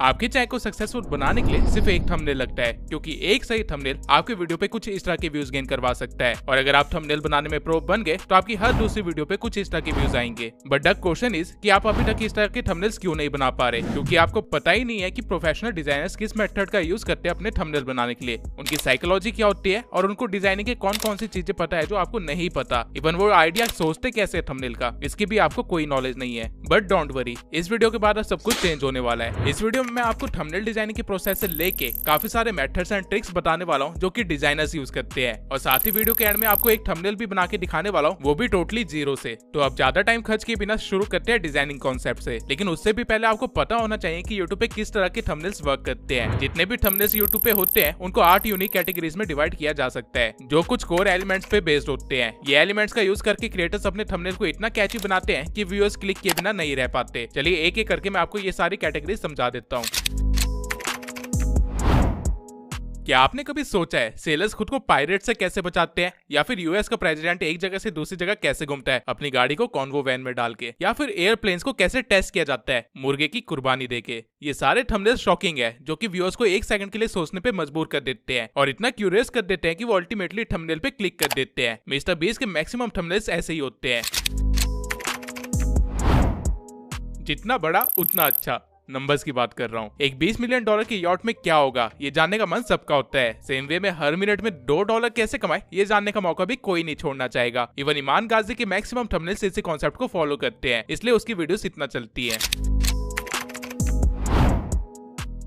आपके चैनल को सक्सेसफुल बनाने के लिए सिर्फ एक थंबनेल लगता है, क्योंकि एक सही थंबनेल आपके वीडियो पे कुछ इस तरह के व्यूज गेन करवा सकता है। और अगर आप थंबनेल बनाने में प्रो बन गए तो आपकी हर दूसरी वीडियो पे कुछ इस तरह के व्यूज आएंगे। बट द क्वेश्चन इज कि आप अभी तक इस तरह के थंबनेल्स क्यों नहीं बना पा रहे, क्योंकि आपको पता ही नहीं है कि प्रोफेशनल डिजाइनर्स किस मेथड का यूज करते हैं अपने थंबनेल बनाने के लिए, उनकी साइकोलॉजी क्या होती है और उनको डिजाइनिंग के कौन कौन सी चीजें पता है जो आपको नहीं पता। इवन वो आइडिया सोचते कैसे थंबनेल का, इसकी भी आपको कोई नॉलेज नहीं है। बट डोंट वरी, इस वीडियो के बाद सब कुछ चेंज होने वाला है। इस वीडियो में मैं आपको थंबनेल डिजाइनिंग के प्रोसेस से लेके काफी सारे मेथड्स एंड ट्रिक्स बताने वाला हूँ जो कि डिजाइनर्स यूज करते हैं, और साथ ही वीडियो के एंड में आपको एक थंबनेल भी बना के दिखाने वाला हूँ, वो भी टोटली जीरो से। तो अब ज्यादा टाइम खर्च किए बिना शुरू करते हैं डिजाइनिंग कॉन्सेप्ट से। लेकिन उससे भी पहले आपको पता होना चाहिए कि यूट्यूब पे किस तरह के थंबनेल्स वर्क करते हैं। जितने भी थंबनेल्स यूट्यूब पे होते हैं उनको 8 यूनिक कैटेगरीज में डिवाइड किया जा सकता है, जो कुछ कोर एलिमेंट्स पे बेस्ड होते हैं। ये एलिमेंट्स का यूज करके क्रिएटर्स अपने थंबनेल को इतना कैची बनाते हैं कि व्यूअर्स क्लिक किए बिना नहीं रह पाते। चलिए एक एक करके मैं आपको ये सारी कैटेगरी समझा देता हूँ। क्या आपने कभी सोचा है सेलर्स खुद को पायरेट से कैसे बचाते हैं, या फिर यूएस का प्रेसिडेंट एक जगह से दूसरी जगह कैसे घूमता है अपनी गाड़ी को कॉन्वो वैन में डाल के, या फिर एयरप्लेन्स को कैसे टेस्ट किया जाता है मुर्गे की कुर्बानी देके। ये सारे थंबनेल्स शॉकिंग है जो कि व्यूअर्स को एक सेकंड के लिए सोचने पे मजबूर कर देते हैं और इतना क्यूरियस कर देते हैं कि वो अल्टीमेटली थंबनेल पे क्लिक कर देते हैं। मिस्टर बीस्ट के मैक्सिमम थंबनेल्स ऐसे ही होते हैं। जितना बड़ा उतना अच्छा, नंबर्स की बात कर रहा हूँ। एक $20 मिलियन की यॉट में क्या होगा ये जानने का मन सबका होता है। सेम वे में हर मिनट में $2 कैसे कमाए ये जानने का मौका भी कोई नहीं छोड़ना चाहेगा। इवन ईमान गाजी के मैक्सिमम थंबनेल्स इसी कॉन्सेप्ट को फॉलो करते हैं, इसलिए उसकी वीडियोस इतना चलती है।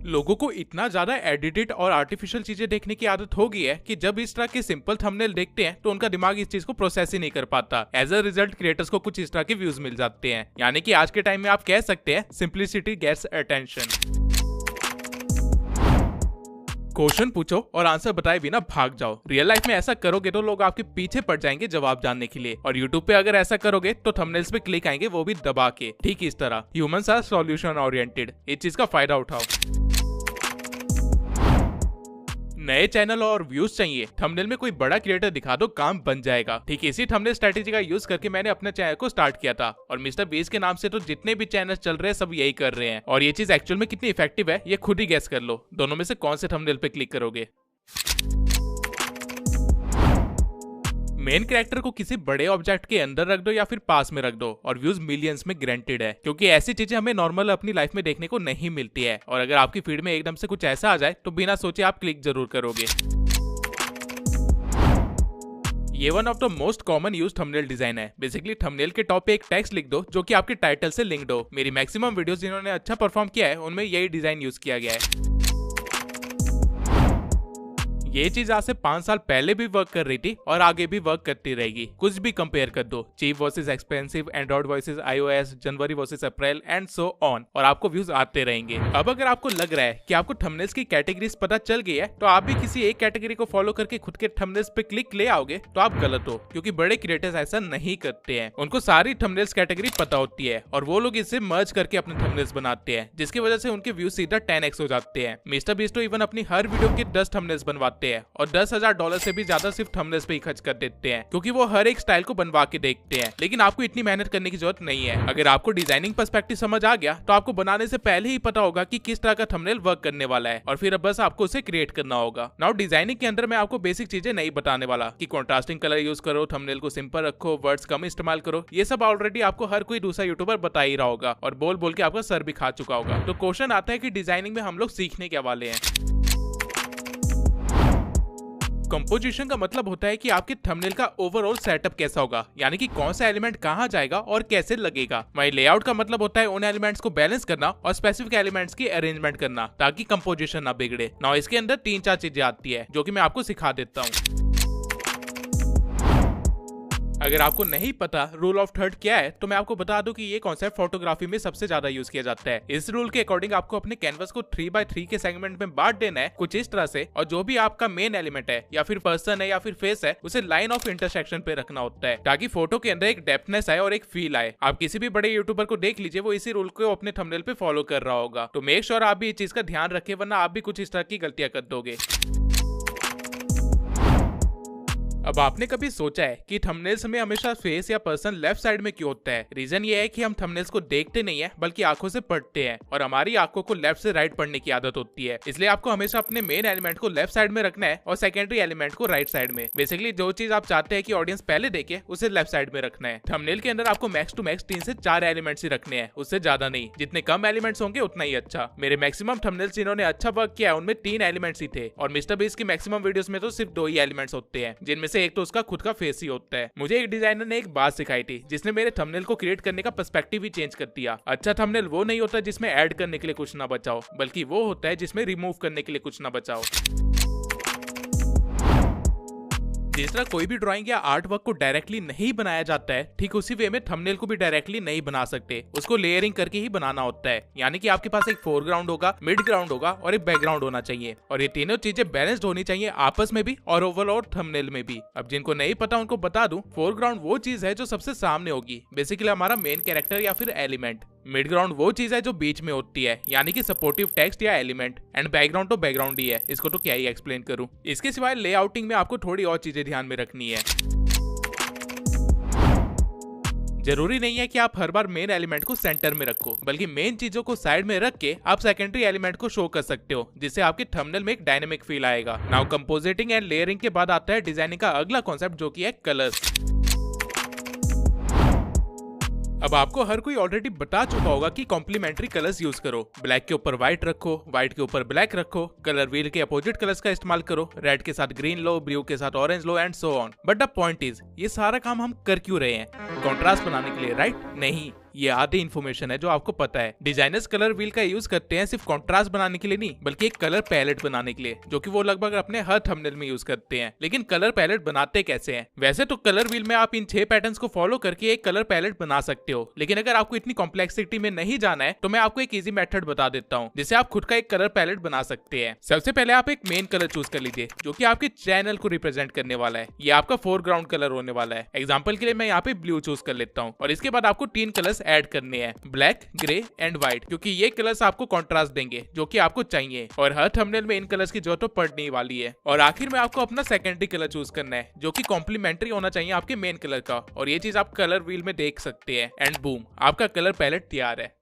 लोगों को इतना ज्यादा एडिटेड और आर्टिफिशियल चीजें देखने की आदत हो गई है कि जब इस तरह के सिंपल थंबनेल देखते हैं तो उनका दिमाग इस चीज को प्रोसेस ही नहीं कर पाता। एज अ रिजल्ट क्रिएटर्स को कुछ इस तरह के व्यूज मिल जाते हैं। यानी कि आज के टाइम में आप कह सकते हैं सिंप्लिसिटी गेट्स अटेंशन। क्वेश्चन पूछो और आंसर बताए बिना भाग जाओ। रियल लाइफ में ऐसा करोगे तो लोग आपके पीछे पड़ जाएंगे जवाब जानने के लिए, और यूट्यूब पे अगर ऐसा करोगे तो थंबनेल्स पे क्लिक आएंगे, वो भी दबा के। ठीक इस तरह ह्यूमंस आर सॉल्यूशन ओरिएंटेड। इस चीज का फायदा उठाओ। नए चैनल और व्यूज चाहिए, थंबनेल में कोई बड़ा क्रिएटर दिखा दो, काम बन जाएगा। ठीक इसी थंबनेल स्ट्रेटेजी का यूज करके मैंने अपने चैनल को स्टार्ट किया था, और मिस्टर बीस्ट के नाम से तो जितने भी चैनल चल रहे हैं सब यही कर रहे हैं। और ये चीज एक्चुअल में कितनी इफेक्टिव है ये खुद ही गेस कर लो। दोनों में से कौन से थंबनेल पे क्लिक करोगे? मेन कैरेक्टर को किसी बड़े ऑब्जेक्ट के अंदर रख दो या फिर पास में रख दो और व्यूज मिलियंस में गारंटेड है, क्योंकि ऐसी चीजें हमें नॉर्मल अपनी लाइफ में देखने को नहीं मिलती है। और अगर आपकी फीड में एकदम से कुछ ऐसा आ जाए तो बिना सोचे आप क्लिक जरूर करोगे। ये one of the most common use thumbnail design है। बेसिकली थंबनेल के टॉप पे एक टेक्स्ट लिख दो जो कि आपके टाइटल से लिंक्ड हो। मेरी मैक्सिमम वीडियोस जिन्होंने अच्छा परफॉर्म किया है उनमें यही डिजाइन यूज किया गया है। ये चीज आज से 5 साल पहले भी वर्क कर रही थी और आगे भी वर्क करती रहेगी। कुछ भी कंपेयर कर दो, cheap versus expensive, Android versus iOS, January versus April and so on, और आपको व्यूज आते रहेंगे। अब अगर आपको लग रहा है कि आपको थंबनेल्स की कैटेगरीज पता चल गई है तो आप भी किसी एक कैटेगरी को फॉलो करके खुद के थंबनेल्स पे क्लिक ले आओगे तो आप गलत हो, क्योंकि बड़े क्रिएटर्स ऐसा नहीं करते हैं। उनको सारी थंबनेल्स कैटेगरी पता होती है और वो लोग इसे मर्ज करके अपने थंबनेल्स बनाते हैं, जिसकी वजह से उनके व्यूज सीधा 10x हो जाते हैं। मिस्टर बीस्ट तो इवन अपनी हर वीडियो के 10 थंबनेल्स बनवाते हैं और $10,000 से भी ज्यादा सिर्फ थंबनेल्स पे ही खर्च कर देते हैं, क्योंकि वो हर एक स्टाइल को बनवा के देखते हैं। लेकिन आपको इतनी मेहनत करने की जरूरत नहीं है। अगर आपको डिजाइनिंग पर्सपेक्टिव समझ आ गया तो आपको बनाने से पहले ही पता होगा कि किस तरह का थंबनेल वर्क करने वाला है, और फिर अब बस आपको उसे क्रिएट करना होगा। नाउ डिजाइनिंग के अंदर मैं आपको बेसिक चीजें नहीं बताने वाला कि कॉन्ट्रास्टिंग कलर यूज करो, थंबनेल को सिंपल रखो, वर्ड्स कम इस्तेमाल करो। ये सब ऑलरेडी आपको हर कोई दूसरा यूट्यूबर बता ही रहा होगा और बोल बोल के आपका सर भी खा चुका होगा। तो क्वेश्चन आता है कि डिजाइनिंग में हम लोग सीखने क्या वाले हैं। कंपोजिशन का मतलब होता है कि आपके थंबनेल का ओवरऑल सेटअप कैसा होगा, यानी कि कौन सा एलिमेंट कहां जाएगा और कैसे लगेगा। वहीं लेआउट का मतलब होता है उन एलिमेंट्स को बैलेंस करना और स्पेसिफिक एलिमेंट्स की अरेंजमेंट करना ताकि कंपोजिशन ना बिगड़े। नाउ इसके अंदर 3-4 चीजें आती है जो कि मैं आपको सिखा देता हूँ। अगर आपको नहीं पता रूल ऑफ थर्ड क्या है तो मैं आपको बता दूं कि ये कॉन्सेप्ट फोटोग्राफी में सबसे ज्यादा यूज किया जाता है। इस रूल के अकॉर्डिंग आपको अपने कैनवस को 3x3 के सेगमेंट में बांट देना है कुछ इस तरह से, और जो भी आपका मेन एलिमेंट है या फिर पर्सन है या फिर फेस है उसे लाइन ऑफ इंटरसेक्शन पे रखना होता है, ताकि फोटो के अंदर एक डेप्थनेस आए और एक फील आए। आप किसी भी बड़े यूट्यूबर को देख लीजिए, वो इसी रूल को अपने थंबनेल पे फॉलो कर रहा होगा। तो मेक श्योर आप भी इस चीज का ध्यान रखें, वरना आप भी कुछ इस तरह की गलतियां कर दोगे। अब आपने कभी सोचा है कि थंबनेल्स में हमेशा फेस या पर्सन लेफ्ट साइड में क्यों होता है? रीजन ये है कि हम थंबनेल्स को देखते नहीं है बल्कि आंखों से पढ़ते हैं और हमारी आंखों को लेफ्ट से राइट पढ़ने की आदत होती है। इसलिए आपको हमेशा अपने मेन एलिमेंट को लेफ्ट साइड में रखना है और सेकेंडरी एलिमेंट को राइट साइड में। बेसिकली जो चीज आप चाहते हैं कि ऑडियंस पहले देखे उसे लेफ्ट साइड में रखना है। थंबनेल के अंदर आपको मैक्स टू मैक्स 3 से 4 एलिमेंट्स ही रखने हैं, उससे ज्यादा नहीं। जितने कम एलिमेंट्स होंगे उतना ही अच्छा। मेरे मैक्सिमम थंबनेल्स जिन्होंने अच्छा वर्क किया है उनमें 3 एलिमेंट्स ही थे और मिस्टर बीस्ट की मैक्सिमम वीडियोस में तो सिर्फ 2 ही एलिमेंट्स होते हैं, जिनमें से एक तो उसका खुद का फेस ही होता है। मुझे एक डिजाइनर ने एक बात सिखाई थी जिसने मेरे थंबनेल को क्रिएट करने का पर्सपेक्टिव ही चेंज कर दिया। अच्छा थंबनेल वो नहीं होता जिसमें ऐड करने के लिए कुछ ना बचाओ, बल्कि वो होता है जिसमें रिमूव करने के लिए कुछ ना बचाओ। जिस तरह कोई भी ड्राइंग या आर्ट वर्क को डायरेक्टली नहीं बनाया जाता है, ठीक उसी वे में थंबनेल को भी डायरेक्टली नहीं बना सकते। उसको लेयरिंग करके ही बनाना होता है। यानी कि आपके पास एक फोरग्राउंड होगा, मिड ग्राउंड होगा और एक बैकग्राउंड होना चाहिए और ये तीनों चीजें बैलेंस्ड होनी चाहिए आपस में भी और ओवरऑल थंबनेल में भी। अब जिनको नहीं पता उनको बता दूं, फोरग्राउंड वो चीज है जो सबसे सामने होगी, बेसिकली हमारा मेन कैरेक्टर या फिर एलिमेंट। मिड ग्राउंड वो चीज है जो बीच में होती है, यानी कि सपोर्टिव टेक्स्ट या एलिमेंट। एंड बैकग्राउंड तो बैकग्राउंड ही है, इसको तो क्या ही एक्सप्लेन करूं। इसके सिवाय लेआउटिंग में आपको थोड़ी और चीजें ध्यान में रखनी है। जरूरी नहीं है कि आप हर बार मेन एलिमेंट को सेंटर में रखो, बल्कि मेन चीजों को साइड में रख के आप सेकेंडरी एलिमेंट को शो कर सकते हो, जिससे आपके थंबनेल में एक डायनेमिक फील आएगा। नाउ कंपोजिटिंग एंड लेयरिंग के बाद आता है डिजाइनिंग का अगला कॉन्सेप्ट, जो कि है कलर्स। अब आपको हर कोई ऑलरेडी बता चुका होगा कि कॉम्प्लीमेंट्री कलर्स यूज करो। ब्लैक के ऊपर व्हाइट रखो, व्हाइट के ऊपर ब्लैक रखो, कलर व्हील के अपोजिट कलर्स का इस्तेमाल करो, रेड के साथ ग्रीन लो, ब्लू के साथ orange low and so on. But the point is, ये सारा काम हम कर क्यों रहे हैं? कॉन्ट्रास्ट बनाने के लिए, राइट? नहीं, ये आधी इन्फॉर्मेशन है जो आपको पता है। डिजाइनर्स कलर व्हील का यूज करते हैं सिर्फ कॉन्ट्रास्ट बनाने के लिए नहीं, बल्कि एक कलर पैलेट बनाने के लिए, जो कि वो लगभग अपने हर थंबनेल में यूज करते हैं। लेकिन कलर पैलेट बनाते कैसे हैं? वैसे तो कलर व्हील में आप इन 6 पैटर्न्स को फॉलो करके एक कलर पैलेट बना सकते हो, लेकिन अगर आपको इतनी कॉम्प्लेक्सिटी में नहीं जाना है तो मैं आपको एक इजी मेथड बता देता हूँ जिससे आप खुद का एक कलर पैलेट बना सकते हैं। सबसे पहले आप एक मेन कलर चूज कर लीजिए जो कि आपके चैनल को रिप्रेजेंट करने वाला है। ये आपका फोरग्राउंड कलर होने वाला है। एग्जाम्पल के लिए मैं यहाँ पे ब्लू चूज कर लेता हूँ और इसके बाद आपको 3 कलर्स ऐड करने हैं, ब्लैक, ग्रे एंड व्हाइट, क्योंकि ये कलर्स आपको कंट्रास्ट देंगे जो कि आपको चाहिए और हर थंबनेल में इन कलर्स की जरूरत तो पड़ने वाली है। और आखिर में आपको अपना सेकेंडरी कलर चूज करना है जो कि कॉम्प्लीमेंट्री होना चाहिए आपके मेन कलर का, और ये चीज आप कलर व्हील में देख सकते हैं। एंड बूम, आपका कलर पैलेट तैयार है।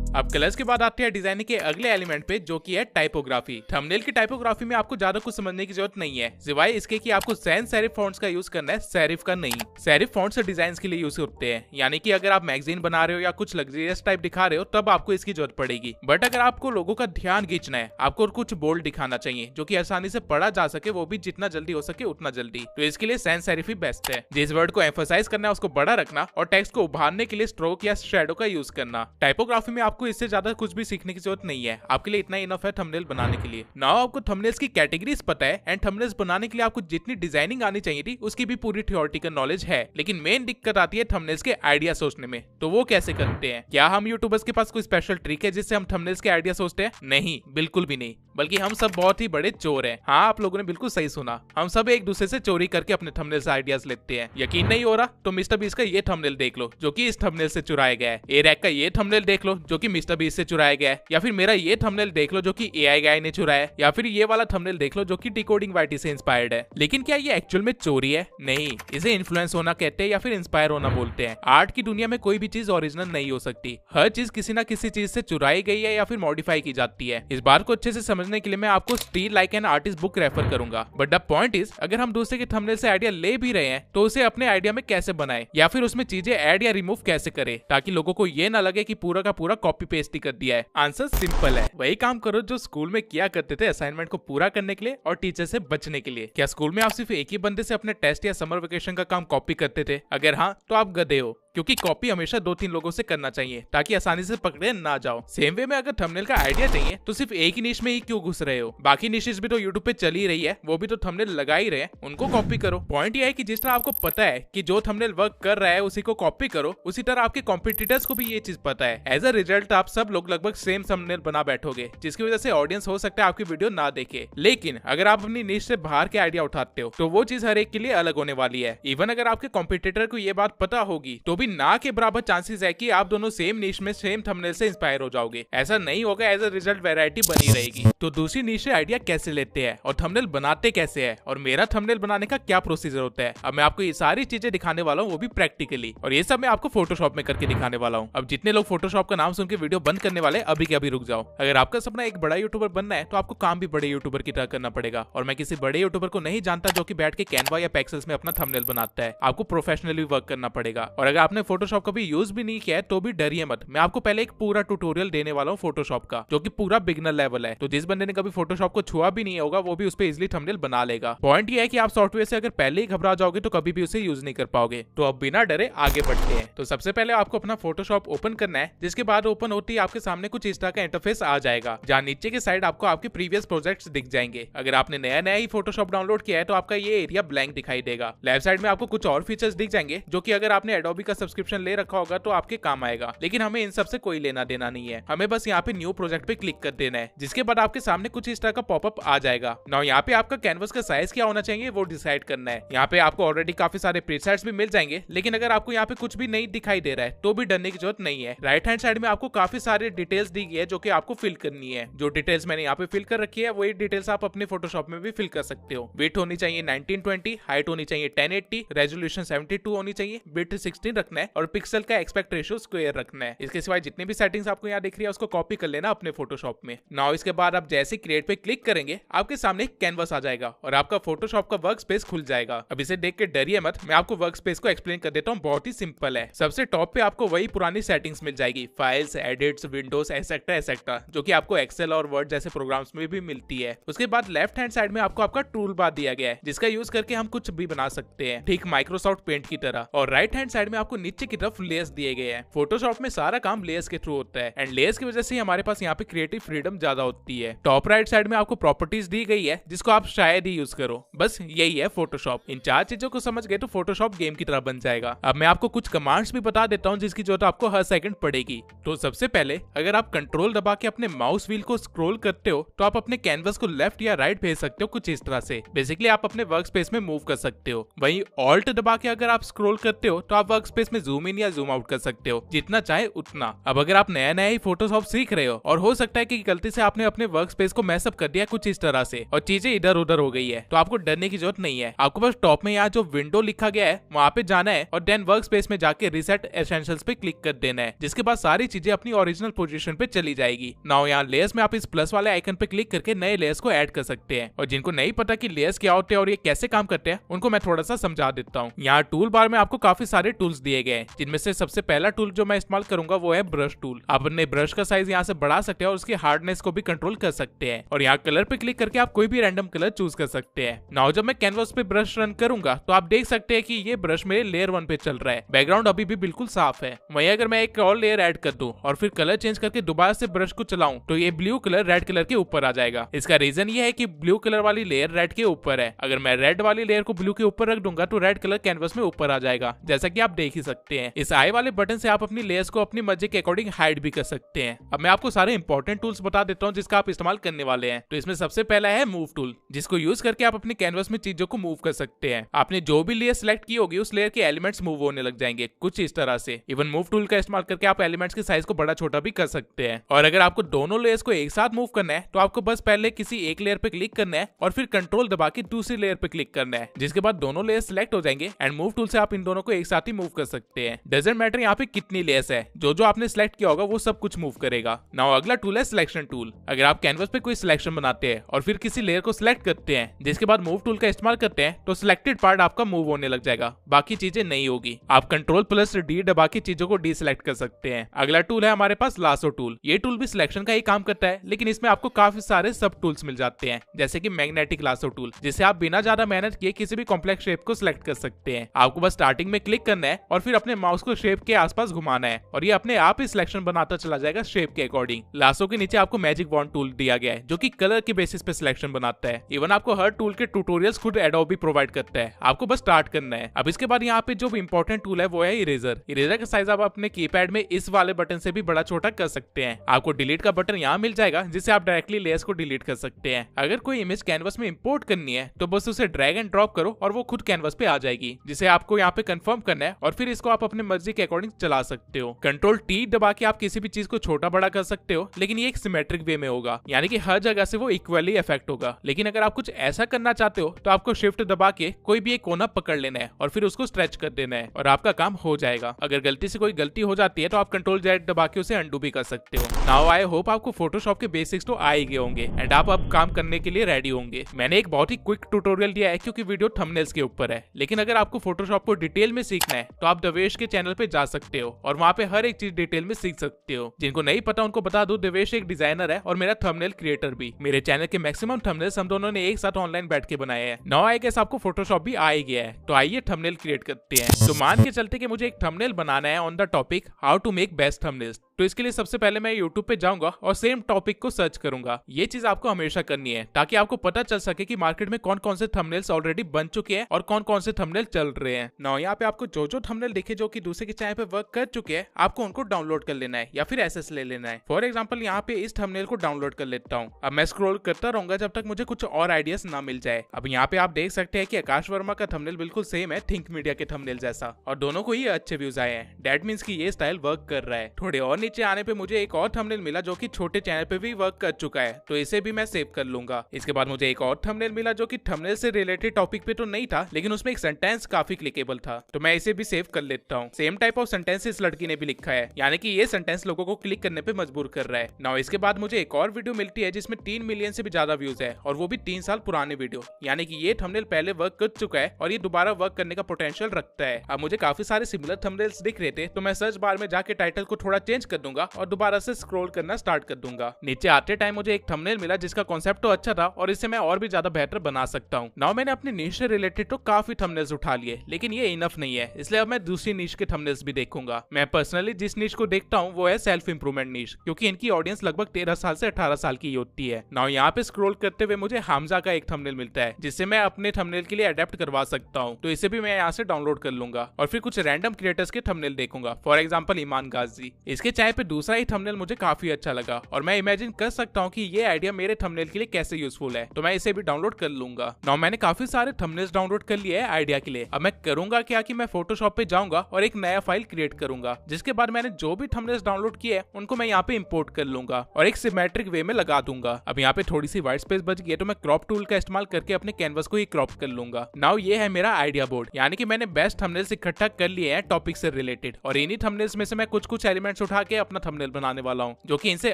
अब कलर्स के बाद आते हैं डिजाइनिंग के अगले एलिमेंट पे, जो कि है टाइपोग्राफी। थंबनेल की टाइपोग्राफी में आपको ज्यादा कुछ समझने की जरूरत नहीं है, सिवाय इसके कि आपको सैन सेरिफ फॉन्ट्स का यूज करना है, सेरिफ का नहीं। सेरिफ फॉन्ट्स डिजाइन के लिए यूज होते हैं, यानी कि अगर आप मैगजीन बना रहे हो या कुछ लग्जरियस टाइप दिखा रहे हो तब आपको इसकी जरूरत पड़ेगी। बट अगर आपको लोगों का ध्यान खींचना है, आपको कुछ बोल्ड दिखाना चाहिए जो कि आसानी से पढ़ा जा सके, वो भी जितना जल्दी हो सके उतना जल्दी, तो इसके लिए सैन सेरिफ ही बेस्ट है। जिस वर्ड को एम्फसाइज करना है उसको बड़ा रखना और टेक्स्ट को उभारने के लिए स्ट्रोक या शैडो का यूज करना। टाइपोग्राफी में आपको इससे ज्यादा कुछ भी सीखने की जरूरत नहीं है, आपके लिए इतना इनफ है थंबनेल बनाने के लिए। नाउ आपको थंबनेल्स की कैटेगरीज पता है एंड थंबनेल्स बनाने के लिए आपको जितनी डिजाइनिंग आनी चाहिए थी उसकी भी पूरी थियोरेटिकल नॉलेज है। लेकिन मेन दिक्कत आती है थंबनेल्स के आइडिया सोचने में। तो वो कैसे करते हैं? क्या हम यूट्यूबर्स के पास कोई स्पेशल ट्रिक है जिससे हम थंबनेल्स के आइडिया सोचते हैं? नहीं, बिल्कुल भी नहीं, बल्कि हम सब बहुत ही बड़े चोर हैं। हाँ, आप लोगों ने बिल्कुल सही सुना, हम सब एक दूसरे से चोरी करके अपने थंबनेल से आइडियाज लेते हैं। यकीन नहीं हो रहा तो मिस्टर बीस्ट का ये थंबनेल देख लो जो कि इस थंबनेल से चुराया गया है। ए रैक का ये थंबनेल देख लो जो कि मिस्टर बीस्ट से चुराया गया है, या फिर मेरा ये थंबनेल देख लो जो कि एआई गाय ने चुराया है, या फिर ये वाला थंबनेल देख लो जो कि डिकोडिंग वाईटी से इंस्पायर्ड है। लेकिन क्या ये एक्चुअल में चोरी है? नहीं, इसे इन्फ्लुएंस होना कहते हैं या फिर इंस्पायर होना बोलते हैं। आर्ट की दुनिया में कोई भी चीज ओरिजिनल नहीं हो सकती, हर चीज किसी ना किसी चीज से चुराई गई है या फिर मॉडिफाई की जाती है। इस बात को अच्छे से समझने के लिए मैं आपको steel like an artist book refer करूंगा। बट द पॉइंट इज, अगर हम दूसरे के थंबनेल से आइडिया ले भी रहे हैं तो उसे अपने आइडिया में कैसे बनाए या फिर उसमें चीजें ऐड या रिमूव कैसे करें ताकि लोगों को ये ना लगे कि पूरा का पूरा कॉपी पेस्ट ही कर दिया है। आंसर सिंपल है, वही काम करो जो स्कूल में किया करते थे असाइनमेंट को पूरा करने के लिए और टीचर से बचने के लिए। क्या स्कूल में आप सिर्फ एक ही बंदे से अपने टेस्ट या समर वेकेशन का काम कॉपी करते थे? अगर हाँ तो आप गधे हो, क्योंकि कॉपी हमेशा 2-3 लोगों से करना चाहिए ताकि आसानी से पकड़े ना जाओ। सेम वे में अगर थंबनेल का आइडिया चाहिए तो सिर्फ एक ही निश में ही क्यों घुस रहे हो? बाकी निशेस भी तो यूट्यूब पे चल ही रही है, वो भी तो थंबनेल लगा ही रहे हैं, उनको कॉपी करो। पॉइंट ये है कि जिस तरह आपको पता है कि जो थंबनेल वर्क कर रहा है उसी को कॉपी करो, उसी तरह आपके कॉम्पिटिटर्स को भी ये चीज पता है। एज अ रिजल्ट आप सब लोग लगभग सेम थंबनेल बना बैठोगे, जिसकी वजह से ऑडियंस हो सकता है आपकी वीडियो ना देखे। लेकिन अगर आप अपनी निश से बाहर के आइडिया उठाते हो तो वो चीज हर एक के लिए अलग होने वाली है। इवन अगर आपके कॉम्पिटिटर को ये बात पता होगी तो भी अभी ना के बराबर चांसेस है कि आप दोनों सेम नीश में सेम थंबनेल से इंस्पायर हो जाओगे। ऐसा नहीं होगा, एज अ रिजल्ट वैरायटी बनी रहेगी। तो दूसरी नीश से आइडिया कैसे लेते हैं और थंबनेल बनाते कैसे है और मेरा थंबनेल बनाने का क्या प्रोसीजर होता है, अब मैं आपको ये सारी चीजें दिखाने वाला हूँ, वो भी प्रैक्टिकली। और ये सब मैं आपको फोटोशॉप में करके दिखाने वाला हूँ। अब जितने लोग फोटोशॉप का नाम सुन के वीडियो बंद करने वाले, अभी के अभी रुक जाओ। अगर आपका सपना एक बड़ा यूट्यूबर बनना है तो आपको काम भी बड़े यूट्यूबर की तरह करना पड़ेगा। और मैं किसी बड़े यूट्यूबर को नहीं जानता जो कि बैठ के कैनवा या पेक्सेल्स में अपना थंबनेल बनाता है। आपको प्रोफेशनली वर्क करना पड़ेगा। और अगर आपने फोटोशॉप कभी यूज भी नहीं किया है तो भी डरिए मत, मैं आपको पहले एक पूरा ट्यूटोरियल देने वाला हूँ फोटोशॉप का, जो कि पूरा बिगिनर लेवल है। तो जिस बंदे ने कभी फोटोशॉप को छुआ भी नहीं होगा वो भी उस पर इजिली थंबनेल बना लेगा। पॉइंट ये है कि आप सॉफ्टवेयर से अगर पहले ही घबरा जाओगे तो कभी भी उसे यूज नहीं कर पाओगे। तो अब बिना डरे आगे बढ़ते हैं। तो सबसे पहले आपको अपना फोटोशॉप ओपन करना है, जिसके बाद ओपन होती है आपके सामने कुछ इस तरह का इंटरफेस आ जाएगा, जहाँ नीचे के साइड आपको आपके प्रीवियस प्रोजेक्ट्स दिख जाएंगे। अगर आपने नया ही फोटोशॉप डाउनलोड किया है तो आपका ये एरिया ब्लैंक दिखाई देगा। लेफ्ट साइड में आपको कुछ और फीचर्स दिख जाएंगे जो कि अगर आपने एडोबी का सब्सक्रिप्शन ले रखा होगा तो आपके काम आएगा, लेकिन हमें इन सब से कोई लेना देना नहीं है। हमें बस यहाँ पे न्यू प्रोजेक्ट पे क्लिक कर देना है, जिसके बाद आपके सामने कुछ इस तरह का पॉपअप आ जाएगा। नाउ यहाँ पे आपका कैनवस का साइज क्या होना चाहिए वो डिसाइड करना है। यहाँ पे आपको ऑलरेडी काफी सारे प्रीसेट्स भी मिल जाएंगे, लेकिन अगर आपको यहाँ पे कुछ भी नहीं दिखाई दे रहा है तो भी डरने की जरूरत नहीं है। राइट हैंड साइड में आपको काफी सारे डिटेल्स दी गई है जो कि आपको फिल करनी है। जो डिटेल्स मैंने यहाँ पे फिल कर रखी है वही डिटेल्स आप अपने फोटोशॉप में भी फिल कर सकते हो। वेट होनी चाहिए 1920, हाइट होनी चाहिए 1080, रेजोल्यूशन 72 होनी चाहिए, बिट 16 रखना है और पिक्सल का एस्पेक्ट रेशियो स्क्वायर रखना है। इसके सिवाय जितने भी सेटिंग्स आपको यहाँ दिख रही है उसको कॉपी कर लेना अपने फोटोशॉप में। नाउ इसके बाद आप जैसे क्रिएट पे क्लिक करेंगे आपके सामने एक कैनवस आ जाएगा और आपका फोटोशॉप का वर्क स्पेस खुल जाएगा। अब इसे देख के डरिए मत, मैं आपको वर्क स्पेस को एक्सप्लेन कर देता हूँ। बहुत ही सिंपल है। सबसे टॉप पे आपको वही पुरानी सेटिंग्स मिल जाएगी, फाइल्स, एडिट्स, विंडोज, एसेक्ट्रा, जो कि आपको एक्सेल और वर्ड जैसे प्रोग्राम्स में भी मिलती है। उसके बाद लेफ्ट हैंड साइड में आपको आपका टूल बार दिया गया है, जिसका यूज करके हम कुछ भी बना सकते हैं, ठीक माइक्रोसॉफ्ट पेंट की तरह। और राइट हैंड साइड में आपको नीचे की तरफ लेयर्स दिए गए हैं। फोटोशॉप में सारा काम लेयर्स के थ्रू होता है एंड लेयर्स की वजह से हमारे पास यहाँ पे क्रिएटिव फ्रीडम ज्यादा होती है। टॉप राइट साइड में आपको प्रॉपर्टीज दी गई है जिसको आप शायद ही यूज करो। बस यही है फोटोशॉप। इन चार चीजों को समझ गए तो फोटोशॉप गेम की तरह बन जाएगा। अब मैं आपको कुछ कमांड्स भी बता देता हूँ जिसकी जरूरत आपको हर सेकंड पड़ेगी। तो सबसे पहले अगर आप कंट्रोल दबा के अपने माउस व्हील को स्क्रॉल करते हो तो आप अपने कैनवस को लेफ्ट या राइट भेज सकते हो कुछ इस तरह से। बेसिकली आप अपने वर्क स्पेस में मूव कर सकते हो। वहीं ऑल्ट दबा के अगर आप स्क्रॉल करते हो तो आप वर्क स्पेस में जूम इन या जूम आउट कर सकते हो, जितना चाहे उतना। अब अगर आप नया ही फोटोशॉप सीख रहे हो और हो सकता है कि गलती से आपने अपने वर्क स्पेस को मैसअप कर दिया कुछ इस तरह से और चीजें इधर उधर हो गई है, तो आपको डरने की जरूरत नहीं है। आपको बस टॉप में यहाँ जो विंडो लिखा गया है वहाँ पे जाना है और देन वर्क स्पेस में जाके रिसेट एसेंशियल्स पे क्लिक कर देना है, जिसके बाद सारी चीजें अपनी ओरिजिनल पोजीशन पे चली जाएगी। नाउ यहाँ लेयर्स में आप इस प्लस वाले आइकन पे क्लिक करके नए लेयर्स को ऐड कर सकते हैं। और जिनको नहीं पता कि लेयर्स क्या होते हैं और ये कैसे काम करते हैं उनको मैं थोड़ा सा समझा देता हूँ। यहाँ टूल बार में आपको काफी सारे टूल्स दिए गए हैं, जिनमें से सबसे पहला टूल जो मैं इस्तेमाल करूंगा वो है ब्रश टूल। आप अपने ब्रश का साइज यहाँ से बढ़ा सकते हैं और उसकी हार्डनेस को भी कंट्रोल कर सकते हैं। और यहाँ कलर पे क्लिक करके आप कोई भी रैंडम कलर चूज कर सकते हैं। नाउ जब मैं कैनवस पे ब्रश रन करूंगा तो आप देख सकते हैं कि ये ब्रश मेरे लेयर 1 पे चल रहा है। बैकग्राउंड अभी भी बिल्कुल साफ है। वहीं अगर मैं एक और लेयर ऐड कर दूं और फिर कलर चेंज करके दोबारा से ब्रश को चलाऊं तो ये ब्लू कलर रेड कलर के ऊपर आ जाएगा। इसका रीजन ये है कि ब्लू कलर वाली लेयर रेड के ऊपर है। अगर मैं रेड वाली लेयर को ब्लू के ऊपर रख दूंगा तो रेड कलर कैनवस में ऊपर आ जाएगा, जैसा कि आप देख ही सकते हैं। इस आई वाले बटन से आप अपनी लेयर्स को अपनी मर्जी के अकॉर्डिंग हाइड भी कर सकते हैं। अब मैं आपको सारे इंपॉर्टेंट टूल्स बता देता हूँ जिसका आप इस्तेमाल करने वाले हैं। तो इसमें सबसे पहला है मूव टूल, जिसको यूज करके आप अपने कैनवस में चीजों को मूव कर सकते हैं। आपने जो भी लेयर सिलेक्ट की होगी उस लेयर के एलिमेंट्स मूव होने लग जाएंगे कुछ इस तरह से। इवन मूव टूल का इस्तेमाल करके आप एलिमेंट्स के साइज को बड़ा छोटा भी कर सकते हैं। और अगर आपको दोनों लेयर्स को एक साथ मूव करना है तो आपको बस पहले किसी एक लेयर पे क्लिक करना है और फिर कंट्रोल दबा के दूसरी लेयर पे क्लिक करना है, जिसके बाद दोनों लेयर सिलेक्ट हो जाएंगे एंड मूव टूल से आप इन दोनों को एक साथ ही मूव कर सकते हैं। डजंट मैटर यहाँ पे कितनी लेयर्स है, जो आपने सिलेक्ट किया होगा वो सब कुछ मूव करेगा। नाउ अगला टूल है सिलेक्शन टूल। अगर आप कैनवस पे कोई सिलेक्शन बनाते हैं और फिर किसी लेयर को सिलेक्ट करते हैं, जिसके बाद मूव टूल का इस्तेमाल करते हैं, तो सिलेक्टेड पार्ट आपका मूव होने लग जाएगा, बाकी चीजें नहीं होगी। आप कंट्रोल+D दबा के चीजों को डीसिलेक्ट कर सकते हैं। अगला टूल है हमारे पास लासो टूल। ये टूल भी सिलेक्शन का ही काम करता है, लेकिन इसमें आपको काफी सारे सब टूल्स मिल जाते हैं, जैसे कि मैग्नेटिक लासो टूल, जिसे आप बिना ज्यादा मेहनत किए किसी भी कॉम्प्लेक्स शेप को सिलेक्ट कर सकते हैं। आपको बस स्टार्टिंग में क्लिक करना है और फिर अपने माउस को शेप के आसपास घुमाना है और ये अपने आप ही सिलेक्शन बनाता चला जाएगा शेप के अकॉर्डिंग। लासो के नीचे आपको मैजिक वॉन्ड टूल दिया गया है, जो कि कलर के बेसिस पे सिलेक्शन बनाता है। इवन आपको हर टूल के ट्यूटोरियल्स खुद एडोबी प्रोवाइड करता है, आपको बस स्टार्ट करना है। अब इसके बाद यहाँ पे जो इंपॉर्टेंट टूल है वो है इरेजर। इरेजर का साइज आप अपने कीपैड में इस वाले बटन से भी बड़ा छोटा कर सकते हैं। आपको डिलीट का बटन यहाँ मिल जाएगा, जिससे आप डायरेक्टली लेयर्स को डिलीट कर सकते हैं। अगर कोई इमेज कैनवस में इंपोर्ट करनी है तो बस उसे ड्रैग एंड ड्रॉप करो और वो खुद कैनवस पे आ जाएगी, जिसे आपको यहाँ पे कंफर्म करना है और फिर फिर इसको आप अपने मर्जी के अकॉर्डिंग चला सकते हो। कंट्रोल टी दबा के आप किसी भी चीज को छोटा बड़ा कर सकते हो, लेकिन ये एक सिमेट्रिक वे में होगा, यानी कि हर जगह से वो इक्वली इफेक्ट होगा। लेकिन अगर आप कुछ ऐसा करना चाहते हो तो आपको शिफ्ट दबा के कोई भी एक कोना पकड़ लेना है और फिर उसको स्ट्रेच कर देना है और आपका काम हो जाएगा। अगर गलती से कोई गलती हो जाती है तो आप कंट्रोल जेड दबा के उसे अंडू भी कर सकते हो। नाउ आई होप आपको फोटोशॉप के बेसिक्स तो आ ही गए होंगे एंड आप अब काम करने के लिए रेडी होंगे। मैंने एक बहुत ही क्विक ट्यूटोरियल दिया है क्योंकि वीडियो थंबनेल्स के ऊपर है, लेकिन अगर आपको फोटोशॉप को डिटेल में सीखना है तो आप देवेश के चैनल पे जा सकते हो और वहाँ पे हर एक चीज डिटेल में सीख सकते हो। जिनको नहीं पता उनको बता दूं, देवेश एक डिजाइनर है और मेरा थंबनेल क्रिएटर भी। मेरे चैनल के मैक्सिमम थंबनेल्स हम दोनों ने एक साथ ऑनलाइन बैठ के बनाए हैं। नाउ आई गेस आपको फोटोशॉप भी आ ही गया है, तो आइए थंबनेल क्रिएट करते हैं। तो मान के चलते कि मुझे एक थंबनेल बनाना है on the topic how to make best thumbnails. तो इसके लिए सबसे पहले मैं YouTube पे जाऊंगा और सेम टॉपिक को सर्च करूंगा। ये चीज आपको हमेशा करनी है ताकि आपको पता चल सके कि मार्केट में कौन कौन से थंबनेल्स ऑलरेडी बन चुके हैं और कौन कौन से थंबनेल चल रहे हैं। नाउ यहाँ पे आपको जो जो थंबनेल दिखे जो कि दूसरे के चैनल पे वर्क कर चुके हैं, आपको उनको डाउनलोड कर लेना है या फिर एसएस ले लेना है। फॉर एग्जाम्पल यहाँ पे इस थंबनेल को डाउनलोड कर लेता हूँ। अब मैं स्क्रॉल करता रहूंगा जब तक मुझे कुछ और आइडियाज ना मिल जाए। अब यहाँ पे आप देख सकते हैं कि आकाश वर्मा का थंबनेल बिल्कुल सेम है थिंक मीडिया के थंबनेल जैसा, और दोनों को ही अच्छे व्यूज आए हैं। दैट मीन्स कि ये स्टाइल वर्क कर रहा है। थोड़े और नीचे आने पे मुझे एक और थंबनेल मिला जो कि छोटे चैनल पे भी वर्क कर चुका है, तो इसे भी मैं सेव कर लूंगा। इसके बाद मुझे एक और थंबनेल मिला जो कि थंबनेल से रिलेटेड टॉपिक पे तो नहीं था, लेकिन उसमें एक सेंटेंस काफी क्लिकेबल था, तो मैं इसे भी सेव कर लेता हूँ। सेम टाइप ऑफ सेंटेंस इस लड़की ने भी लिखा है, यानी कि ये सेंटेंस लोगों को क्लिक करने पे मजबूर कर रहा है। नाउ इसके बाद मुझे एक और वीडियो मिलती है जिसमें 3 मिलियन से भी ज्यादा व्यूज है, और वो भी 3 साल पुराने वीडियो, यानी कि ये थंबनेल पहले वर्क कर चुका है और ये दोबारा वर्क करने का पोटेंशियल रखता है। अब मुझे काफी सारे सिमिलर थंबनेल्स दिख रहे थे, तो मैं सर्च बार में जाके टाइटल को थोड़ा चेंज कर दूंगा और दोबारा से स्क्रॉल करना स्टार्ट कर दूंगा। नीचे आते टाइम मुझे एक थंबनेल मिला जिसका कॉन्सेप्ट तो अच्छा था और इससे मैं और भी ज्यादा बेहतर बना सकता हूँ। नाउ मैंने अपने नीश से रिलेटेड तो काफी थंबनेल्स उठा लिए, लेकिन ये इनफ नहीं है, इसलिए अब मैं दूसरी नीश के थंबनेल्स भी देखूंगा। मैं पर्सनली जिस नीश को देखता हूँ वो है सेल्फ इंप्रूवमेंट नीश, क्योंकि इनकी ऑडियंस लगभग 13 साल से 18 साल की होती है। नाउ यहाँ पे स्क्रॉल करते हुए मुझे हमजा का एक थंबनेल मिलता है जिससे मैं अपने थंबनेल के लिए अडेप्ट करवा सकता हूँ, तो इसे भी मैं यहाँ से डाउनलोड कर लूंगा और फिर कुछ रैंडम क्रिएटर्स के थंबनेल देखूंगा। फॉर एग्जाम्पल ईमान गाजी, इसके चैनल पे दूसरा ही थंबनेल मुझे काफी अच्छा लगा और मैं इमेजिन कर सकता हूँ कि ये आइडिया मेरे थंबनेल के लिए कैसे यूजफुल है, तो मैं इसे भी डाउनलोड कर लूंगा। नाउ मैंने काफी सारे थंबनेल्स डाउनलोड कर लिए हैं आइडिया के लिए। अब मैं करूंगा क्या कि मैं फोटोशॉप पे जाऊंगा और एक नया फाइल क्रिएट करूंगा, जिसके बाद मैंने जो भी थंबनेल्स डाउनलोड किए हैं उनको मैं यहाँ पे इंपोर्ट कर लूंगा और एक सिमेट्रिक वे में लगा दूंगा। अब यहाँ पे थोड़ी सी व्हाइट स्पेस बच गई है, तो मैं क्रॉप टूल का इस्तेमाल करके अपने कैनवस को ही क्रॉप कर लूंगा। नाउ ये है मेरा आइडिया बोर्ड, यानी कि मैंने बेस्ट थंबनेल्स इकट्ठा कर लिए हैं टॉपिक से रिलेटेड, और इन्हीं थंबनेल्स में से मैं कुछ कुछ एलिमेंट्स उठा के अपना थंबनेल बनाने वाला हूँ, जो कि इनसे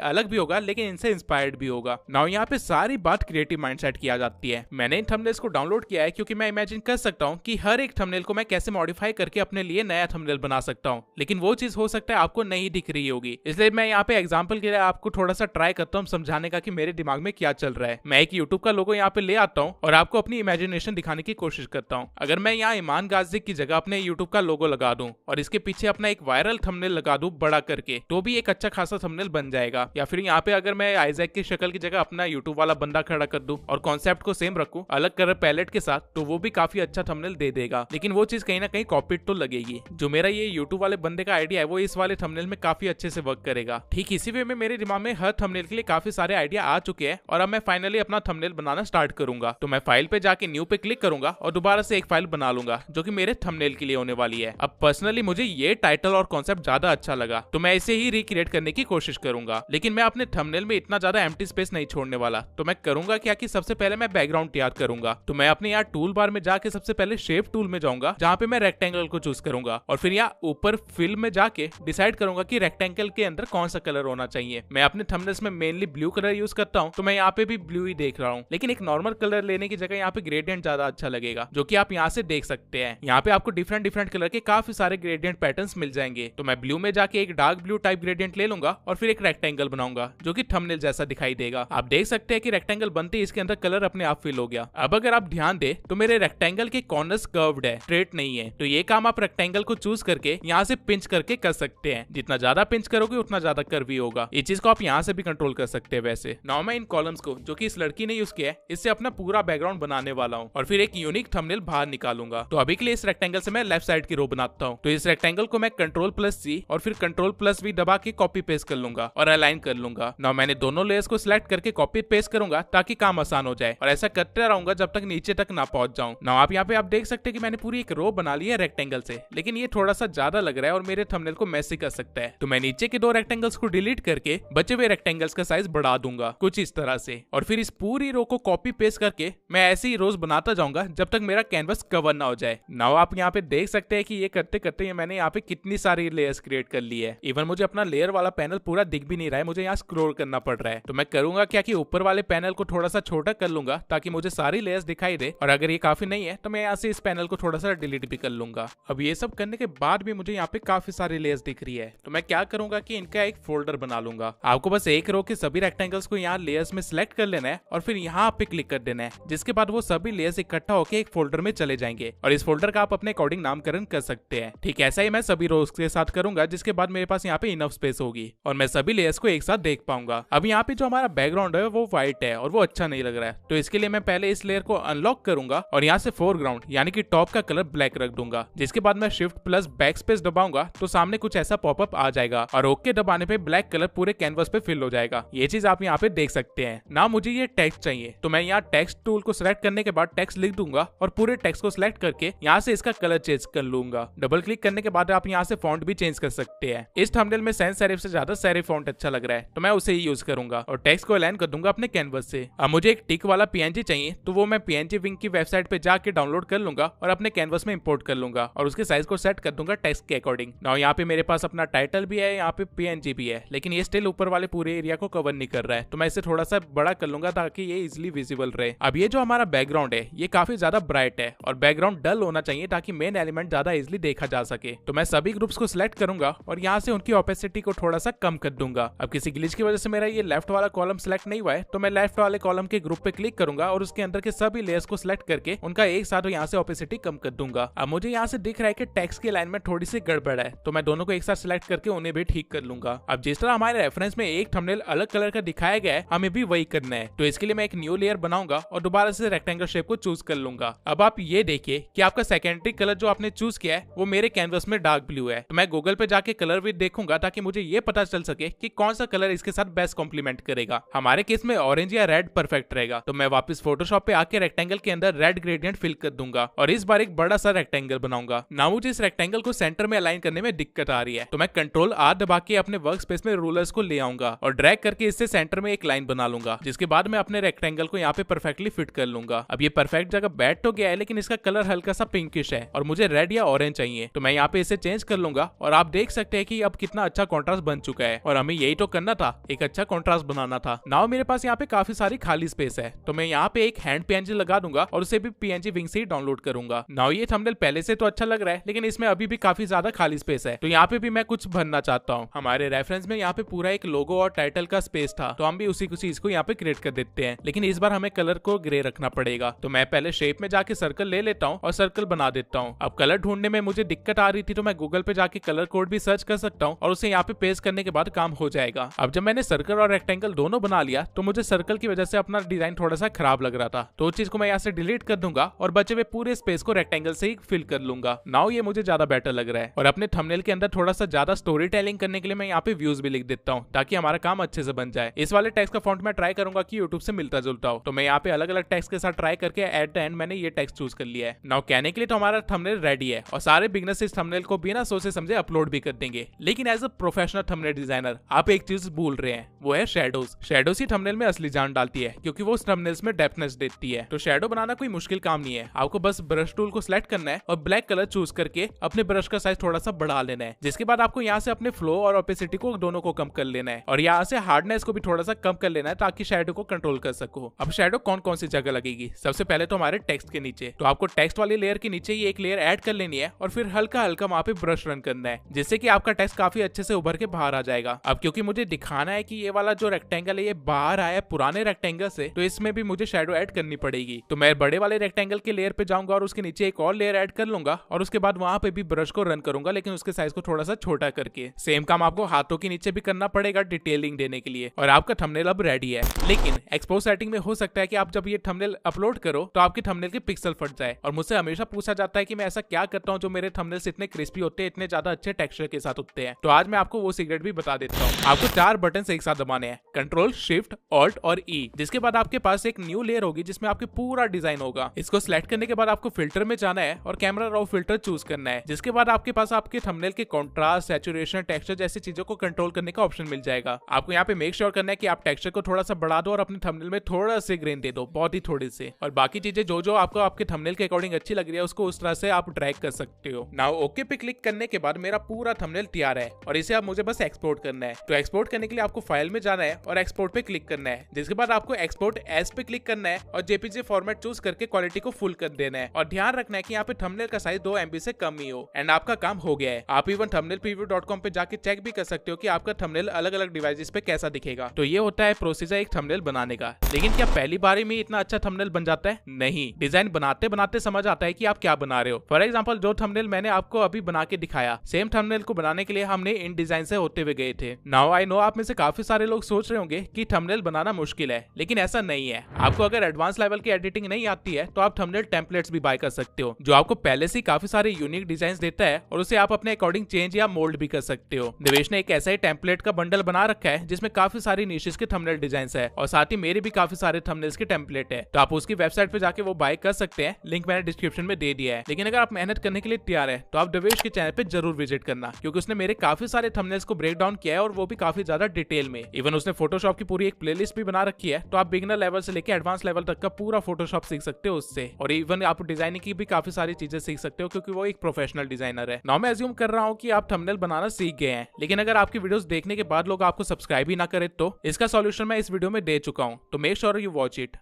अलग भी होगा लेकिन इनसे इंस्पायर्ड भी होगा। नाउ यहाँ पे सारी बात क्रिएटिव माइंडसेट की आ जाती है। मैंने इन थंबनेल्स को डाउनलोड किया है क्योंकि मैं इमेजिन कर सकता हूँ कि हर एक थंबनेल को मैं कैसे मॉडिफाई करके अपने लिए नया थंबनेल बना सकता हूँ, लेकिन वो चीज हो सकता है आपको नहीं दिख रही होगी, इसलिए मैं यहाँ पे एग्जांपल के लिए आपको थोड़ा सा ट्राई करता हूँ समझाने का कि मेरे दिमाग में क्या चल रहा है। मैं एक यूट्यूब का लोगो यहाँ पे ले आता हूँ और आपको अपनी इमेजिनेशन दिखाने की कोशिश करता हूँ। अगर मैं यहाँ ईमान गाजी की जगह अपने यूट्यूब का लोगो लगा दूं और इसके पीछे अपना एक वायरल थंबनेल लगा दूं बड़ा करके, तो भी एक अच्छा खासा थंबनेल बन जाएगा। या फिर यहाँ पे अगर मैं आइजैक की शक्ल की जगह अपना यूट्यूब वाला बंदा खड़ा कर दूं और कॉन्सेप्ट को सेम रखूं अलग कलर पैलेट के साथ, तो वो भी काफी अच्छा थंबनेल दे देगा, लेकिन वो चीज कहीं ना कहीं कॉपीड तो लगेगी। जो मेरा ये यूट्यूब वाले बंदे का आइडिया है वो इस वाले थंबनेल में काफी अच्छे से वर्क करेगा। ठीक इसी वे में मेरे दिमाग में हर थंबनेल के लिए काफी सारे आइडिया आ चुके हैं और अब मैं फाइनली अपना थंबनेल बनाना स्टार्ट करूंगा। तो मैं फाइल पे जाके न्यू पे क्लिक करूंगा और दोबारा से एक फाइल बना लूंगा जो कि मेरे थंबनेल के लिए होने वाली है। अब पर्सनली मुझे ये टाइटल और कॉन्सेप्ट ज्यादा अच्छा लगा, तो मैं इसे ही रिक्रिएट करने की कोशिश करूंगा, लेकिन मैं अपने थंबनेल में इतना ज्यादा एम्प्टी स्पेस नहीं छोड़ने वाला। तो मैं करूंगा क्या कि सबसे पहले मैं बैकग्राउंड तैयार करूंगा। तो मैं अपने यहाँ टूल बार में जाके सबसे पहले शेप टूल में जाऊंगा जहाँ पे मैं रेक्टेंगल को चूज करूंगा और फिर यहाँ ऊपर फिल में जाके डिसाइड करूंगा कि रेक्टेंगल के अंदर कौन सा कलर होना चाहिए। मैं अपने थंबनेल्स में मेनली ब्लू कलर यूज करता हूँ, तो मैं यहाँ पे भी ब्लू ही देख रहा हूँ, लेकिन एक नॉर्मल कलर लेने की जगह यहाँ पे ग्रेडियंट ज्यादा अच्छा लगेगा, जो कि आप यहाँ से देख सकते हैं। यहाँ पे आपको डिफरेंट डिफरेंट कलर के काफी सारे ग्रेडियंट पैटर्न्स मिल जाएंगे। तो मैं ब्लू में जाके एक डार्क ब्लू टाइप ग्रेडियंट ले लूंगा और फिर एक रेक्टेंगल बनाऊंगा जो कि थंबनेल जैसा दिखाई देगा। आप देख सकते हैं कि रेक्टेंगल बनते ही इसके अंदर कलर अपने आप फिल हो गया। अब अगर आप ध्यान दे तो मेरे रेक्टेंगल के कॉर्नर्स कर्व्ड है, स्ट्रेट नहीं है। तो ये काम आप रेक्टेंगल को चूज करके यहाँ से पिंच करके कर सकते हैं। जितना ज्यादा पिंच करोगे उतना ज्यादा कर्वी होगा। ये चीज को आप यहाँ से भी कंट्रोल कर सकते हैं। वैसे नाउ मैं इन कॉलम्स को जो कि इस लड़की ने यूज किया है इससे अपना पूरा बैकग्राउंड बनाने वाला हूँ और फिर एक यूनिक थंबनेल बाहर निकालूंगा। तो अभी के लिए इस रेक्टेंगल से मैं लेफ्ट साइड की रो बनाता हूँ। तो इस रेक्टेंगल को मैं Ctrl+C और फिर Ctrl+V भी दबा के कॉपी पेस्ट कर लूंगा और अलाइन कर लूंगा। नाउ मैंने दोनों लेयर्स को सिलेक्ट करके कॉपी पेस्ट करूंगा ताकि काम आसान हो जाए और ऐसा करते रहूंगा जब तक नीचे तक ना पहुंच जाऊं। नाउ आप यहाँ पे आप देख सकते हैं कि मैंने पूरी एक रो बना ली है रेक्टेंगल से, लेकिन ये थोड़ा सा ज्यादा लग रहा है और मेरे थंबनेल को मैसी कर सकता है। तो मैं नीचे के 2 रेक्टेंगल्स को डिलीट करके बचे हुए रेक्टेंगल्स का साइज बढ़ा दूंगा कुछ इस तरह से, और फिर इस पूरी रो को कॉपी पेस्ट करके मैं ऐसे ही रोज बनाता जाऊंगा जब तक मेरा कैनवस कवर ना हो जाए। नाउ आप यहाँ पे देख सकते हैं कि ये करते करते मैंने यहाँ पे कितनी सारी लेयर्स क्रिएट कर ली है। इवन मुझे अपना लेयर वाला पैनल पूरा दिख भी नहीं रहा है, मुझे यहाँ स्क्रॉल करना पड़ रहा है। तो मैं करूंगा क्या कि ऊपर वाले पैनल को थोड़ा सा छोटा कर लूंगा ताकि मुझे सारी लेयर्स दिखाई दे, और अगर ये काफी नहीं है तो मैं यहाँ से इस पैनल को थोड़ा सा डिलीट भी कर लूंगा। अब ये सब करने के बाद भी मुझे यहाँ पे काफी सारी लेयर्स दिख रही है, तो मैं क्या करूंगा कि इनका एक फोल्डर बना लूंगा। आपको बस एक रो के सभी रेक्टेंगल्स को यहाँ लेयर्स में सिलेक्ट कर लेना है और फिर यहाँ पे क्लिक कर देना है, जिसके बाद वो सभी लेयर्स इकट्ठा होकर एक फोल्डर में चले जाएंगे और इस फोल्डर का आप अपने अकॉर्डिंग नामकरण कर सकते हैं। ठीक ऐसा ही मैं सभी रोज के साथ करूंगा, जिसके बाद मेरे पास यहाँ पे इनफ स्पेस होगी और मैं सभी लेयर्स को एक साथ देख पाऊंगा। अब यहाँ पे जो हमारा बैकग्राउंड है वो व्हाइट है और वो अच्छा नहीं लग रहा है, तो इसके लिए मैं पहले इस लेयर को अनलॉक करूंगा और यहाँ से फोरग्राउंड यानी कि टॉप का कलर ब्लैक रख दूंगा। जिसके बाद मैं शिफ्ट प्लस बैक स्पेस दबाऊंगा तो सामने कुछ ऐसा पॉपअप आ जाएगा और ओके दबाने पे ब्लैक कलर पूरे कैनवस पे फिल हो जाएगा। ये चीज आप यहाँ पे देख सकते हैं ना। मुझे ये टेक्स्ट चाहिए तो मैं यहाँ टेक्स्ट टूल को सिलेक्ट करने के बाद टेक्स्ट लिख दूंगा और पूरे टेक्स्ट को सिलेक्ट करके यहाँ से इसका कलर चेंज कर लूंगा। डबल क्लिक करने के बाद आप यहाँ से फॉन्ट भी चेंज कर सकते हैं। इस थंबनेल में सैंस सेरिफ से ज्यादा सेरिफ फॉन्ट अच्छा लग रहा है तो मैं उसे ही यूज करूंगा और टेक्स्ट को अलाइन कर दूंगा अपने कैनवस से। अब मुझे एक टिक वाला पीएनजी चाहिए तो वो मैं पीएनजी विंग की वेबसाइट पे जाके डाउनलोड कर लूंगा और अपने कैनवस में इंपोर्ट कर लूंगा और उसके साइज को सेट कर दूंगा टेक्स्ट के अकॉर्डिंग। नाउ यहाँ पे मेरे पास अपना टाइटल भी है, यहाँ पे पीएनजी भी है, लेकिन ये स्टिल ऊपर वाले पूरे एरिया को कवर नहीं कर रहा है, तो मैं इसे थोड़ा सा बड़ा कर लूंगा ताकि ये इजिली विजिबल रहे। अब ये जो हमारा बैकग्राउंड है ये काफी ज्यादा ब्राइट है और बैकग्राउंड डल होना चाहिए ताकि मेन एलिमेंट ज्यादा इजिली देखा जा सके। तो मैं सभी ग्रुप्स को सिलेक्ट करूंगा और यहाँ से उनकी ओपेसिटी को थोड़ा सा कम कर दूंगा। अब किसी ग्लिच की वजह से मेरा ये लेफ्ट वाला कॉलम सिलेक्ट नहीं हुआ है तो मैं लेफ्ट वाले कॉलम के ग्रुप पे क्लिक करूंगा और उसके अंदर के सभी लेयर्स को सिलेक्ट करके उनका एक साथ यहाँ से ओपेसिटी कम कर दूंगा। अब मुझे यहाँ से दिख रहा है कि टेक्स्ट की अलाइनमेंट थोड़ी सी गड़बड़ है तो मैं दोनों को एक साथ सिलेक्ट करके उन्हें भी ठीक कर लूंगा। अब जिस तरह हमारे रेफरेंस में एक थंबनेल अलग कलर का दिखाया गया है हमें भी वही करना है, तो इसके लिए मैं एक न्यू लेयर बनाऊंगा और दोबारा से रेक्टेंगल शेप को चूज कर लूंगा। अब आप ये देखिए कि आपका सेकेंडरी कलर जो आपने चूज किया है वो मेरे कैनवस में डार्क ब्लू है, तो मैं गूगल पे जाके कलर विद देखूंगा ताकि मुझे ये पता चल सके कि कौन सा कलर इसके साथ बेस्ट कॉम्प्लीमेंट करेगा। हमारे केस में ऑरेंज या रेड परफेक्ट रहेगा, तो मैं वापस फोटोशॉप पे आके रेक्टेंगल के अंदर रेड ग्रेडियंट फिल कर दूंगा और इस बार एक बड़ा सा रेक्टेंगल बनाऊंगा। ना मुझे इस रेक्टेंगल को सेंटर में अलाइन करने में दिक्कत आ रही है तो मैं कंट्रोल आर दबा के अपने वर्क स्पेस में रूलर्स को ले आऊंगा और ड्रैग करके इससे सेंटर में एक लाइन बना लूंगा, जिसके बाद मैं अपने रेक्टेंगल को यहाँ पे परफेक्टली फिट कर लूंगा। अब ये परफेक्ट जगह बैठ तो गया है लेकिन इसका कलर हल्का सा पिंकिश है और मुझे रेड या ऑरेंज चाहिए, तो मैं यहाँ पे इसे चेंज कर लूंगा और आप देख सकते हैं कि अब कितना अच्छा कॉन्ट्रास्ट बन चुका है और हमें यही तो करना था, एक अच्छा कॉन्ट्रास्ट बनाना था। नाउ मेरे पास यहाँ पे काफी सारी खाली स्पेस है तो मैं यहाँ पे एक हैंड पीएनजी लगा दूंगा और उसे भी पीएनजी विंग से ही डाउनलोड करूंगा। नाउ ये थंबनेल पहले से तो अच्छा लग रहा है लेकिन इसमें अभी भी काफी ज्यादा खाली स्पेस है, तो यहाँ पे भी मैं कुछ भरना चाहता हूँ। हमारे रेफरेंस में यहाँ पे पूरा एक लोगो और टाइटल का स्पेस था तो हम भी उसी चीज को यहाँ पे क्रिएट कर देते हैं, लेकिन इस बार हमें कलर को ग्रे रखना पड़ेगा। तो मैं पहले शेप में जाके सर्कल ले लेता हूँ और सर्कल बना देता हूँ। अब कलर ढूंढने में मुझे दिक्कत आ रही थी तो मैं गूगल पे जाके कलर कोड भी सर्च कर सकता हूँ और उसे यहाँ पे पेस्ट करने के बाद काम हो जाएगा। अब जब मैंने सर्कल और रेक्टेंगल दोनों बना लिया तो मुझे सर्कल की वजह से अपना डिजाइन थोड़ा सा खराब लग रहा था, तो उस चीज को मैं यहाँ से डिलीट कर दूंगा और बचे हुए पूरे स्पेस को रेक्टेंगल से ही फिल कर लूंगा। नाउ ये मुझे ज्यादा बेटर लग रहा है और अपने थंबनेल के अंदर थोड़ा सा ज्यादा स्टोरी टेलिंग करने के लिए मैं यहाँ पे व्यूज भी लिख देता हूँ ताकि हमारा काम अच्छे से बन जाए। इस वाले टेक्स्ट का फॉन्ट मैं ट्राई करूंगा कि यूट्यूब से मिलता जुलता हो, तो मैं यहाँ पे अलग अलग टेक्स्ट के साथ ट्राई करके एट द एंड मैंने ये टेक्स्ट चूज कर लिया है। नाउ कहने के लिए तो हमारा थंबनेल रेडी है और सारे बिगनर्स इस थंबनेल को बिना सोचे समझे अपलोड भी कर देंगे, लेकिन as a professional thumbnail designer आप एक चीज भूल रहे हैं, वो है शेडोज। शेडोज ही थंबनेल में असली जान डालती है क्योंकि वो थंबनेल्स में डेप्थनेस देती है। तो शेडो बनाना कोई मुश्किल काम नहीं है, आपको बस ब्रश टूल को सिलेक्ट करना है और ब्लैक कलर चूज करके अपने ब्रश का साइज थोड़ा सा बढ़ा लेना है, जिसके बाद आपको यहाँ से अपने फ्लो और ओपेसिटी को दोनों को कम कर लेना है और यहाँ से हार्डनेस को भी थोड़ा सा कम कर लेना है ताकि शेडो को कंट्रोल कर सको। अब शेडो कौन कौन सी जगह लगेगी, सबसे पहले तो हमारे टेक्स्ट के नीचे, तो आपको टेक्स्ट वाली लेयर के नीचे ही एक लेयर ऐड कर लेनी है और फिर हल्का हल्का वहाँ पे ब्रश रन करना है, जिससे कि आपका टेक्स्ट काफी अच्छे से उभर के बाहर आ जाएगा। अब क्योंकि मुझे दिखाना है कि ये वाला जो रेक्टेंगल है ये बाहर आया है पुराने रेक्टेंगल से, तो इसमें भी मुझे शेडो ऐड करनी पड़ेगी। तो मैं बड़े वाले रेक्टेंगल के लेयर पे जाऊंगा और उसके नीचे एक और लेयर ऐड कर लूंगा और उसके बाद वहां पे भी ब्रश को रन करूंगा, लेकिन उसके साइज को थोड़ा सा छोटा करके। सेम काम आपको हाथों के नीचे भी करना पड़ेगा डिटेलिंग देने के लिए और आपका थंबनेल अब रेडी है। लेकिन एक्सपोज सेटिंग में हो सकता है कि आप जब ये थंबनेल अपलोड करो तो आपके थंबनेल के पिक्सल फट जाए, और मुझसे हमेशा पूछा जाता है कि मैं ऐसा क्या करता हूँ जो मेरे थंबनेल्स इतने क्रिस्पी होते हैं, इतने ज्यादा अच्छे टेक्सचर के साथ होते हैं। तो आज आज मैं आपको वो सीक्रेट भी बता देता हूँ। आपको 4 बटन एक साथ दबाने हैं, कंट्रोल, शिफ्ट, ऑल्ट और ई। जिसके बाद आपके पास एक न्यू लेयर होगी जिसमें आपके पूरा डिजाइन होगा। इसको सिलेक्ट करने के बाद आपको फिल्टर में जाना है और कैमरा रॉ फिल्टर चूज करना है। जिसके बाद आपके पास आपके थंबनेल के कॉन्ट्रास्ट, सैचुरेशन, टेक्सचर जैसी चीजों को कंट्रोल करने का ऑप्शन मिल जाएगा। आपको यहाँ पे मेक श्योर करना है कि आप टेक्सचर को थोड़ा सा बढ़ा दो और अपने थंबनेल में थोड़ा से ग्रेन दे दो, बहुत ही थोड़े से। और बाकी चीजें जो जो आपको आपके थंबनेल के अकॉर्डिंग अच्छी लग रही है उसको उस तरह से आप ड्रैग कर सकते हो। नाउ ओके पे क्लिक करने के बाद मेरा पूरा थंबनेल तैयार है और इसे अब मुझे बस एक्सपोर्ट करना है। तो एक्सपोर्ट करने के लिए आपको फाइल में जाना है और एक्सपोर्ट पे क्लिक करना है। जिसके बाद आपको एक्सपोर्ट एज पे क्लिक करना है और जेपीजी फॉर्मेट चूज करके क्वालिटी को फुल कर देना है। और ध्यान रखना है कि यहाँ पे थंबनेल का साइज 2 MB से कम ही हो एंड आपका काम हो गया है। आप इवन thumbnailpreview.com पे जाके चेक भी कर सकते हो कि आपका थंबनेल अलग अलग डिवाइसेस पे कैसा दिखेगा। तो ये होता है प्रोसीजर एक थंबनेल बनाने का। लेकिन क्या पहली बार में इतना अच्छा थंबनेल बन जाता है? नहीं, डिजाइन बनाते बनाते समझ आता है कि आप क्या बना रहे हो। फॉर एग्जाम्पल जो थंबनेल मैंने आपको अभी बना के दिखाया, सेम थंबनेल को बनाने के लिए हमने इन डिजाइन से होते हुए गए थे। नाउ आई नो आप में से काफी सारे लोग सोच रहे होंगे कि थंबनेल बनाना मुश्किल है, लेकिन ऐसा नहीं है। आपको अगर एडवांस लेवल की एडिटिंग नहीं आती है तो आप थंबनेल टेम्पलेट्स भी बाय कर सकते हो, जो आपको पहले से काफी सारे यूनिक डिजाइन देता है और उसे आप अपने अकॉर्डिंग चेंज या मोल्ड भी कर सकते हो। निवेश ने एक ऐसा ही टेम्पलेट का बंडल बना रखा है जिसमें काफी सारी निशेस के थंबनेल डिजाइन है और साथ ही मेरे भी काफी सारे थंबनेल्स के टेम्पलेट है। तो आप उसकी वेबसाइट पे जाके वो बाय कर सकते हैं, लिंक मैंने डिस्क्रिप्शन में दे दिया है। लेकिन अगर आप मेहनत करने के लिए तैयार है तो आप देवेश के चैनल पे जरूर विजिट करना, क्योंकि उसने मेरे काफी सारे थंबनेल्स को ब्रेक डाउन किया है और वो भी काफी ज्यादा डिटेल में। इवन उसने फोटोशॉप की पूरी एक प्लेलिस्ट भी बना रखी है, तो आप बिगिनर लेवल से लेकर एडवांस लेवल तक का पूरा फोटोशॉप सीख सकते हो उससे। और इवन आप डिजाइनिंग की भी काफी सारी चीजें सीख सकते हो, क्योंकि वो एक प्रोफेशनल डिजाइनर है। नाउ मैं अज्यूम कर रहा हूँ कि आप थंबनेल बनाना सीख गए हैं, लेकिन अगर आपकी वीडियोस देखने के बाद लोग आपको सब्सक्राइब ही ना करें तो इसका सॉल्यूशन मैं इस वीडियो में दे चुका हूँ, तो make sure you watch it.